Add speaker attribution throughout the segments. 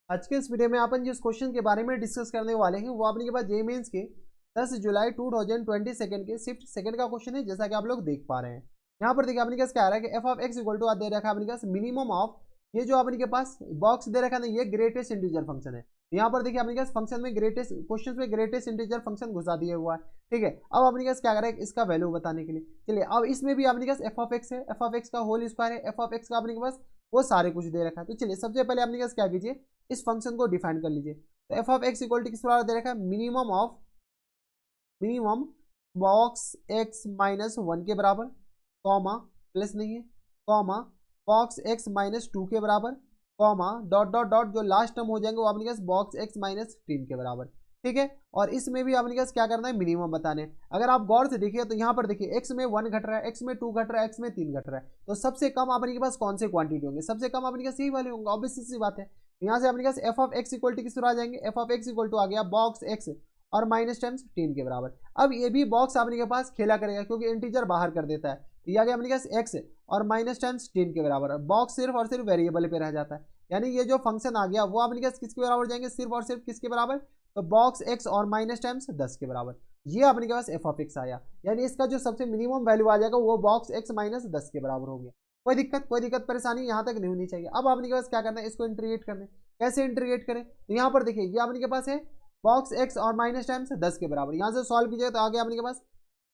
Speaker 1: आज के इस वीडियो में अपन जिस क्वेश्चन के बारे में डिस्कस करने वाले हैं वो अपने के पास जेईई मेंस के 10 जुलाई 2022 के शिफ्ट सेकंड का क्वेश्चन है, जैसा कि आप लोग देख पा रहे हैं। यहाँ पर देखिए अपने पास क्या आ रहा है कि F of X equal to दे रखा है अपने पास मिनिमम ऑफ, ये जो अपने के पास बॉक्स दे रखा है ना, ये ग्रेटेस्ट इंटीजर फंक्शन है। यहाँ पर देखिए अपने पास फंक्शन में ग्रेटेस्ट क्वेश्चन में ग्रेटेस्ट इंटीजर फंक्शन घुसा दिया हुआ है। ठीक है, अब अपने पास क्या कर रहा है इसका वैल्यू बताने के लिए। चलिए अब इसमें भी अपने पास एफ ऑफ एक्स है, एफ ऑफ एक्स का होल स्क्वायर है, एफ ऑफ एक्स का अपने के पास वो सारे कुछ दे रखा है। तो चलिए सबसे पहले अपने पास क्या कीजिए, इस फंक्शन को डिफाइन कर लीजिए। तो F of X equal to किस प्रकार दे रखा है, minimum box X minus one के बराबर, कॉमा प्लस नहीं है, comma box X minus two के बराबर, कॉमा डॉट डॉट डॉट, जो लास्ट टर्म हो जाएंगे वो अपने पास बॉक्स एक्स माइनस 3 के बराबर। ठीक है, और इसमें भी अपने पास क्या करना है, मिनिमम बताने हैं। अगर आप गौर से देखिए तो यहाँ पर देखिए एक्स में 1 घट रहा है, एक्स में 2 घट रहा है, एक्स में 3 घट रहा है। तो सबसे कम अपने के पास कौन से क्वांटिटी होंगे, सबसे कम अपने पास यही वाले होंगे, ऑब्वियस सी बात है। यहाँ से अपने पास F of X equal to किस तरह आ जाएंगे, F of X equal to आ गया बॉक्स एक्स और माइनस टाइम्स 3 के बराबर। अब ये भी बॉक्स अपने के पास खेला करेगा क्योंकि इंटीजर बाहर कर देता है, तो यह आ गया अपने पास एक्स और माइनस टाइम्स 3 के बराबर। बॉक्स सिर्फ और सिर्फ वेरिएबल पे रह जाता है, यानी ये जो फंक्शन आ गया वो अपने पास किसके बराबर जाएंगे, सिर्फ और सिर्फ किसके बराबर, तो बॉक्स एक्स और माइनस टाइम्स 10 के बराबर। ये अपने के पास एफ ऑफ एक्स आया, यानी इसका जो सबसे मिनिमम वैल्यू आ जाएगा वो बॉक्स एक्स माइनस 10 के बराबर हो गया। कोई दिक्कत परेशानी यहाँ तक नहीं होनी चाहिए। अब अपने के पास क्या करना है, इसको इंटीग्रेट करना है। कैसे इंटीग्रेट करें, तो यहाँ पर देखिए ये अपने के पास है बॉक्स एक्स और माइनस टाइम्स 10 के बराबर। यहाँ से सॉल्व कीजिए तो आ गया अपने के पास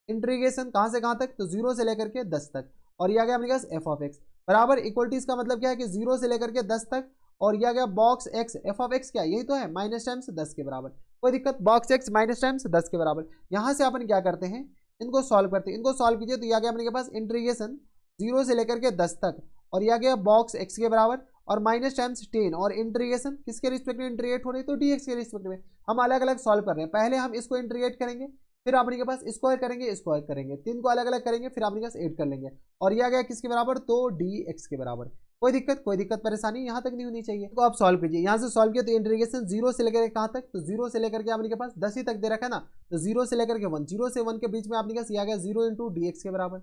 Speaker 1: इंटीग्रेशन कहाँ से कहाँ तक, तो 0 से लेकर के 10 तक, और यह आ गया अपने पास एफ ऑफ एक्स बराबर इक्वल टू, इसका मतलब क्या है कि 0 से लेकर के 10 तक, और यह आ गया box x, F of x क्या यही तो है, माइनस टाइम्स 10 के बराबर। कोई दिक्कत, बॉक्स एक्स माइनस टाइम्स 10 के बराबर। यहाँ से अपन क्या करते हैं, इनको सॉल्व करते हैं। इनको सॉल्व कीजिए तो यह आ गया अपने के पास इंटीग्रेशन 0 से लेकर के 10 तक, और यह आ गया बॉक्स एक्स के बराबर और माइनस टाइम्स 10, और इंटीग्रेशन किसके रिस्पेक्ट में इंटीग्रेट हो रही है, तो डी एक्स के रिस्पेक्ट में। हम अलग अलग सॉल्व कर रहे हैं, पहले हम इसको इंटीग्रेट करेंगे, फिर अपने के पास स्क्वायर करेंगे, 3 को अलग अलग करेंगे, फिर अपने पास 8 कर लेंगे, और यह आ गया किसके बराबर, तो डी एक्स के बराबर। कोई दिक्कत परेशानी यहाँ तक नहीं होनी चाहिए। तो आप सॉल्व कीजिए, यहाँ से सॉल्व किया तो इंटीग्रेशन 0 से लेकर कहाँ तक, तो 0 से लेकर के अपने के पास 10 ही तक दे रखा है ना, तो 0 से लेकर के 1, 0 से 1 के बीच में अपने पास ये आ गया 0 इंटू डी एक्स के बराबर,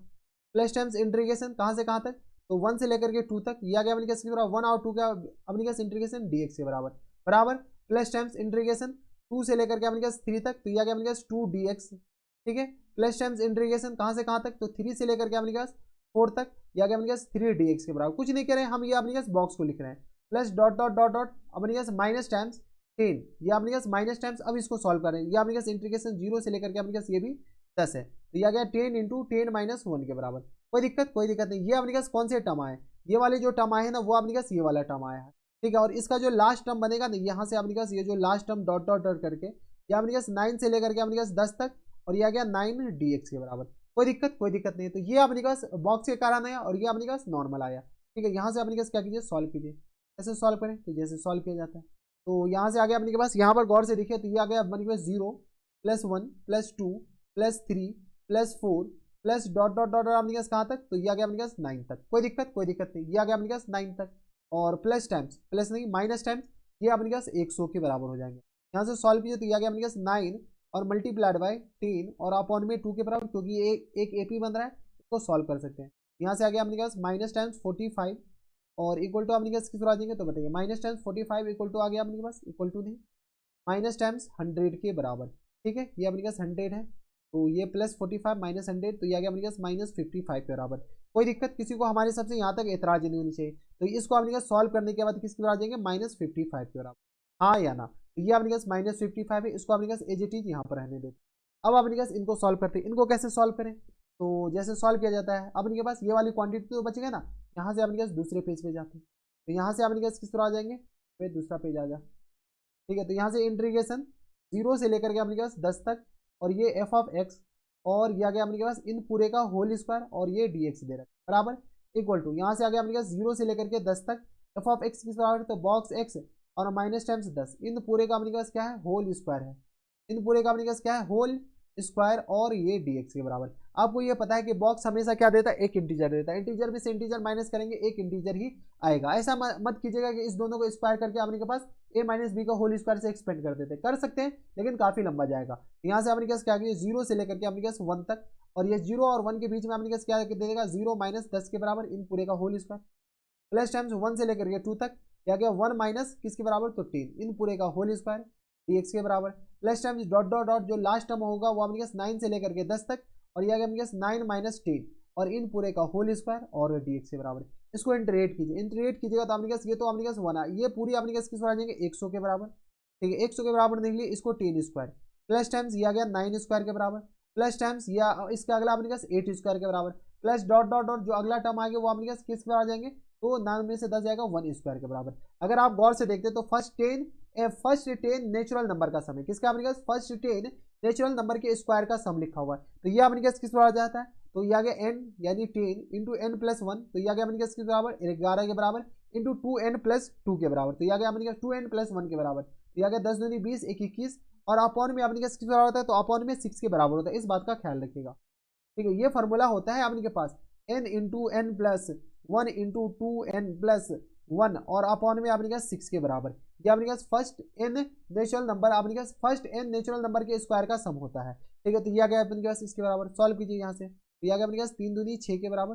Speaker 1: प्लस टाइम्स इंटीग्रेशन कहाँ से कहाँ तक, तो 1 से लेकर के 2 तक, ये आ गया अपने पास 1 और 2 का अपने पास इंटीग्रेशन डी एक्स के बराबर बराबर, प्लस टाइम्स इंटीग्रेशन 2 से लेकर के अपने पास 3 तक, तो ये आ गया अपने पास 2 डी एक्स। ठीक है, प्लस टाइम्स इंटीग्रेशन कहाँ से कहाँ तक, तो 3 से लेकर के अपने पास 4 तक, या अपने पास 3 डी एक्स के बराबर। कुछ नहीं करें हम, ये अपने पास बॉक्स को लिख रहे हैं, plus dot dot dot dot अपने पास माइनस टाइम्स 10, ये अपने पास माइनस टाइम्स, अब इसको सॉल्व कर रहे हैं, ये अपने पास इंटीग्रेशन 0 से लेकर के अपने पास ये भी 10 है, तो ये आ गया 10 इंटू 10 माइनस 1 के बराबर। कोई दिक्कत नहीं। ये अपने पास कौन से टर्म आए, ये वाले जो टर्म आए हैं ना वो अपने पास ये वाला टर्म आया है। ठीक है, और इसका जो लास्ट टर्म बनेगा ना, यहाँ से अपने पास ये जो last term dot dot dot करके, ये अपने पास 9 से लेकर के अपने पास 10 तक, और ये आ गया 9 डी एक्स के बराबर। कोई दिक्कत नहीं है। तो ये अपने पास बॉक्स के कारण आया और ये अपने पास नॉर्मल आया। ठीक है, यहाँ से अपने पास क्या कीजिए, सॉल्व कीजिए। कैसे सॉल्व करें, तो जैसे सॉल्व किया जाता है, तो यहाँ से आ गया अपने के पास, यहाँ पर गौर से देखिए तो ये आ गया अपने के पास 0 plus 1 plus 2 plus 3 plus 4 plus dot dot dot अपने पास कहाँ तक, तो ये आ गया अपने पास 9 तक। कोई दिक्कत नहीं, ये आ गया अपने पास 9 तक, और प्लस टाइम्स प्लस नहीं माइनस टाइम्स ये अपने पास 100 के बराबर हो जाएंगे। यहाँ से सॉल्व कीजिए तो ये आ गया अपने पास 9 और मल्टीप्लाइड बाय 10 और अपॉन में 2 के बराबर, क्योंकि ये एक एपी बन रहा है, इसको सॉल्व कर सकते हैं। यहाँ से आ गया अपने पास माइनस टाइम्स 45 और इक्वल टू अपने पास किस आ जाएंगे, तो बताइए माइनस टाइम्स 45 इक्वल टू आ गया अपने पास, इक्वल टू नहीं माइनस टाइम्स 100 के बराबर। ठीक है, ये अपने पास 100 है, तो ये प्लस 45 माइनस 100, तो ये आ गया अपने पास माइनस 55 के बराबर। कोई दिक्कत किसी को हमारे सबसे यहाँ तक एतराज नहीं होनी चाहिए। तो इसको अपने पास सॉल्व करने के बाद किसके बराबर आ जाएंगे, माइनस 55 के बराबर, हाँ या ना। तो ये अपने पास माइनस 55 है, इसको अपने पास एज इट इज यहाँ पर रहने देते। अब अपने पास इनको सॉल्व करते हैं। इनको कैसे सॉल्व करें, तो जैसे सॉल्व किया जाता है, अपने के पास ये वाली क्वांटिटी तो बचेगा ना, यहाँ से अपने पास दूसरे पेज पे जाते हैं, तो यहाँ से अपने पास किस तरह आ जाएंगे, फिर दूसरा पेज आ जा। ठीक है, तो यहाँ से इंटीग्रेशन 0 से लेकर के अपने पास 10 तक, और ये एफ ऑफ एक्स, और ये आ गया अपने के पास इन पूरे का होल स्क्वायर, और ये डी एक्स दे रहा है बराबर इक्वल टू, यहाँ से आ गया अपने पास 0 से लेकर के 10 तक, एफ ऑफ एक्स किस बराबर, तो बॉक्स एक्स और माइनस टाइम्स 10, इन पूरे का अपने पास क्या है, होल स्क्वायर है, इन पूरे का अपने पास क्या है, होल स्क्वायर, और ये dx के बराबर। आपको ये पता है कि बॉक्स हमेशा क्या देता है, एक इंटीजर देता है, इंटीजर में से इंटीजर माइनस करेंगे एक इंटीजर ही आएगा। ऐसा मत कीजिएगा कि इस दोनों को स्क्वायर करके अपने के पास a माइनस बी का होल स्क्वायर से एक्सपेंड कर देते, कर सकते हैं लेकिन काफी लंबा जाएगा। यहाँ से अपने पास क्या कीजिए, 0 से लेकर के अपने पास 1 तक, और ये 0 और 1 के बीच में अपने पास क्या दे देगा, 0 माइनस 10 के बराबर इन पूरे का होल स्क्वायर, प्लस टाइम्स 1 से लेकर के 2 तक, क्या गया 1 माइनस किसके बराबर, तो 10, इन पूरे का होल स्क्वायर dx के बराबर, plus times dot dot dot जो लास्ट टर्म होगा वो अपने पास 9 से लेकर के 10 तक, और यह अपने पास 9 माइनस 10 और इन पूरे का होल स्क्वायर और dx के बराबर। इसको इंटीग्रेट कीजिए, इंटीग्रेट कीजिएगा तो अपने पास ये तो अपने पास 1 है, ये पूरी अपने पास किस पर आ जाएंगे 100 के बराबर, ठीक है 100 के बराबर देख लीजिए, इसको 10 स्क्वायर प्लस टाइम्स ये आ गया 9 स्क्वायर के बराबर, प्लस टाइम्स या इसका अगला अपने पास 8 स्क्वायर के बराबर, प्लस डॉट डॉट डॉट जो अगला टर्म आ गया वो अपने पास किस पर आ जाएंगे, तो 9 में से 10 जाएगा 1 स्क्वायर के बराबर। अगर आप गौर से देखते तो फर्स्ट 10 नेचुरल नंबर का सम है, किसका अपने पास फर्स्ट 10 नेचुरल नंबर के स्क्वायर का सम लिखा हुआ है, तो ये अपने पास किस पर आ जाता है, तो ये आ गया n यानी 10 इंटू एन प्लस 1, तो ये आ गया अपने पास किस बराबर 11 के बराबर इंटू 2n प्लस 2 के बराबर, तो ये आ गया अपने पास 2n प्लस 1 के बराबर, तो ये आ गया 10 दूनी 20 1 21, और अपॉन में अपने पास किस बराबर होता है, तो अपॉन में 6 के बराबर होता है, इस बात का ख्याल रखिएगा, ठीक है। ये फॉर्मूला होता है आपके पास n into N plus 1 into 2n plus 1 और अपॉन में आपके पास 6 के बराबर, ये आपके पास फर्स्ट n नेचुरल नंबर आपके पास फर्स्ट n नेचुरल नंबर के स्क्वायर का सम होता है, ठीक है। तो ये आ गया अपने पास इसके बराबर, सॉल्व कीजिए यहाँ से, तो ये आ गया अपने पास 3 दूनी 6 के बराबर,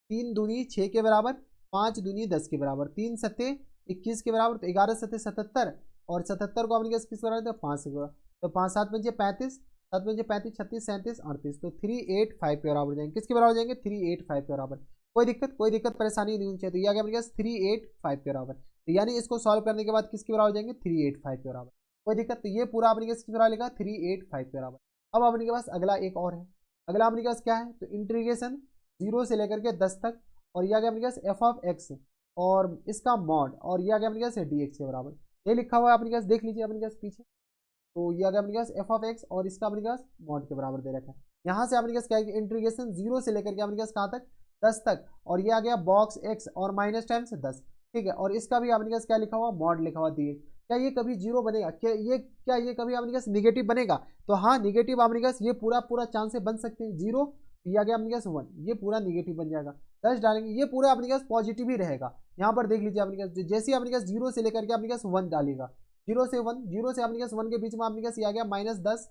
Speaker 1: 3 दूनी 6 के बराबर, 5 दूनी 10 के बराबर, 3 सत्ते 21 के बराबर, तो 11 सत्ते 77 और 77 को अपने पास किस बराबर है, 5 के बराबर, तो 5 7 पंजे 35, 7 पंजे 35 36 37 38, तो 385 के बराबर जाएंगे, किसके बराबर जाएंगे 385 के बराबर। कोई दिक्कत परेशानी नहीं होनी चाहिए, तो ये आ गया अपने पास 385 के बराबर, तो यानी इसको सॉल्व करने के बाद किसके बराबर जाएंगे 385 के बराबर, कोई दिक्कत, तो ये पूरा अपने किसके बराबर लिखा 385 के बराबर। अब अपने के पास अगला एक और है, अगला अपने पास क्या है, तो इंटीग्रेशन 0 से लेकर के 10 तक, और ये आ गया अपने पास एफ ऑफ एक्स और इसका मॉड, और ये आ गया अपने पास डी एक्स के बराबर, ये लिखा हुआ है अपने पास, देख लीजिए अपने पास पीछे, तो ये आ गया अपने पास एफ ऑफ एक्स और इसका अपने पास मॉड के बराबर दे रखा है। यहाँ से अपने पास क्या है, इंटीग्रेशन 0 से लेकर के अपने पास कहाँ तक 10 तक, और ये आ गया बॉक्स एक्स और माइनस टाइम्स 10, ठीक है, और इसका भी अपने पास क्या लिखा हुआ मॉड लिखा हुआ दिए, क्या ये कभी जीरो बनेगा, क्या ये कभी अपने पास निगेटिव बनेगा, तो हाँ निगेटिव अपने पास ये पूरा चांस से बन सकते हैं, 0 ये आ गया अपने पास 1, ये पूरा निगेटिव बन जाएगा, 10 डालेंगे ये पूरा अपने पास पॉजिटिव ही रहेगा। यहाँ पर देख लीजिए अपने पास जैसे अपने पास 0 से लेकर के अपने पास 1 डालेगा, 0 से अपने पास 1 के बीच में अपने पास ये आ गया -10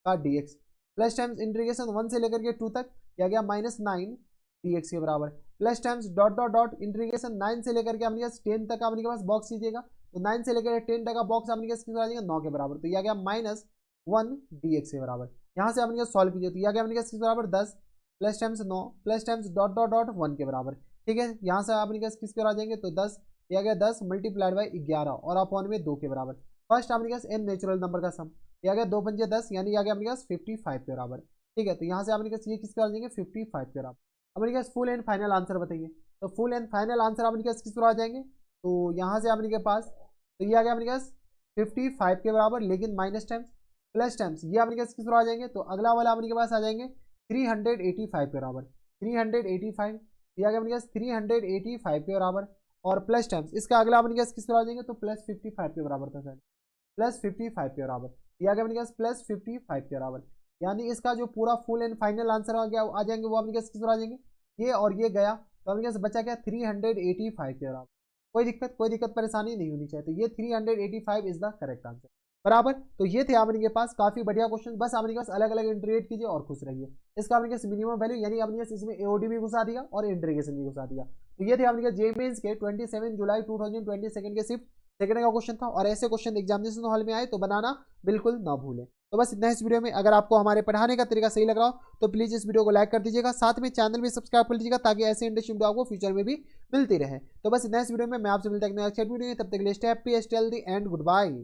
Speaker 1: का dx, प्लस टाइम्स इंटीग्रेशन 1 से लेकर के 2 तक ये आ गया -9 dx के बराबर, plus times dot dot dot integration 9 से लेकर के अपने पास 10 तक अपने पास बॉक्स कीजिएगा, तो 9 से लेकर 10 तक का बॉक्स अपने पास कितना आ जाएगा 9 के बराबर, तो ये आ गया -1 dx के बराबर। यहाँ से अपने पास सॉल्व कीजिए, तो ये आ गया अपने पास किस बराबर 10 plus times 9 plus times dot dot dot 1 के बराबर, ठीक है। यहाँ से अपने पास किस पर आ जाएंगे, तो 10 ये आ गया 10 मल्टीप्लाइड बाई 11 और अपॉन में 2 के बराबर, फर्स्ट अपने पास n नेचुरल नंबर का सम, ये आ गया 2 पंजे 10 यानी आ गया अपने पास 55 के बराबर, ठीक है। तो यहाँ से अपने पास ये किस पर आ जाएंगे 55 के बराबर। अपने पास फुल एंड फाइनल आंसर बताइए, तो फुल एंड फाइनल आंसर अपने पास किस पर आ जाएंगे, तो यहाँ से अपने के पास तो ये आ गया अपने पास 55 के बराबर, लेकिन माइनस टाइम्स प्लस टाइम्स ये अपने पास किस पर आ जाएंगे, तो अगला वाला अपने के पास आ जाएंगे 385 के बराबर, 385 ये आ गया अपने पास 385 के बराबर, और प्लस टाइम्स इसका अगला अपने पास किस पर आ जाएंगे, तो प्लस 55 के बराबर था सर, प्लस 55 के बराबर, ये आ गया अपने पास प्लस 55 के बराबर, यानी इसका जो पूरा फुल एंड फाइनल आंसर आ गया आ जाएंगे वो अपने पास किस पर आ जाएंगे, ये और ये गया, तो अपने पास बचा क्या 385 के बराबर। कोई दिक्कत परेशानी नहीं होनी चाहिए, तो ये 385 इज द करेक्ट आंसर बराबर। तो ये थे आपके पास काफी बढ़िया क्वेश्चन, बस आपके पास अलग अलग इंटीग्रेट कीजिए और खुश रहिए। इसका आपके पास मिनिमम वैल्यू यानी आपने पास इसमें एओडी भी घुसा दिया और इंटीग्रेशन भी घुसा दिया। तो ये थे आपके पास जे मेंस के 27 जुलाई 2022 के सिर्फ सेकंड का क्वेश्चन था, और ऐसे क्वेश्चन एग्जामिनेशन हॉल में आए तो बनाना बिल्कुल ना भूलें। तो बस इतना इस वीडियो में, अगर आपको हमारे पढ़ाने का तरीका सही लग रहा हो तो प्लीज इस वीडियो को लाइक कर दीजिएगा, साथ में चैनल भी सब्सक्राइब कर लीजिएगा ताकि ऐसे इंटरेस्टिंग वीडियो आपको फ्यूचर में भी मिलती रहे। तो बस इतना इस वीडियो में, मैं आपसे मिलता हूं नेक्स्ट वीडियो में, तब तक के लिए stay happy stay healthy and good bye.